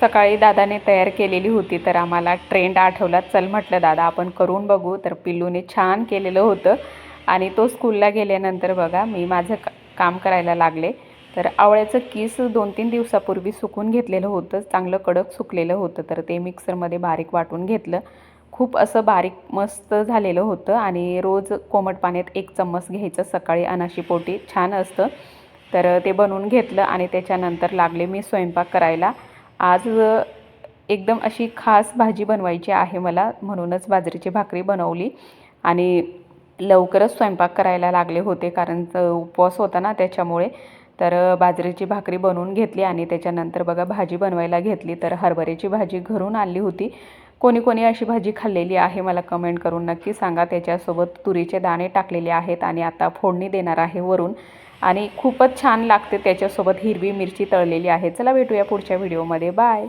सकाळी दादाने तयार केलेली होती, तर आम्हाला ट्रेंड आठवला. चल म्हटलं दादा आपण करून बघू. तर पिल्लूने छान केलेलं होतं आणि तो स्कूलला गेल्यानंतर बघा मी माझं काम करायला लागले. तर आवळ्याचं कीस 2-3 दिवसापूर्वी सुकून घेतलेलं होतं, चांगलं कडक सुकलेलं होतं. तर ते मिक्सरमध्ये बारीक वाटून घेतलं. खूप असं बारीक मस्त झालेलं होतं आणि रोज कोमट पाण्यात 1 चम्मच घ्यायचं सकाळी अनाशीपोटी, छान असतं. तर ते बनवून घेतलं आणि त्याच्यानंतर लागले मी स्वयंपाक करायला. आज एकदम अशी खास भाजी बनवायची आहे मला, म्हणूनच बाजरीची भाकरी बनवली आणि लवकरच स्वयंपाक करायला लागले होते कारण उपवास होता ना त्याच्यामुळे. तर बाजरीची भाकरी बनवून घेतली आणि त्याच्यानंतर बघा भाजी बनवायला घेतली. तर हरभऱ्याची भाजी घरून आणली होती. कोणी कोणी अशी भाजी खाल्लेली आहे मला कमेंट करून नक्की सांगा. त्याच्यासोबत तुरीचे दाणे टाकलेले आहेत आणि आता फोडणी देणार आहे वरून आणि खूपच छान लागते. त्याच्यासोबत हिरवी मिरची तळलेली आहे. चला भेटूया पुढच्या व्हिडिओमध्ये. बाय.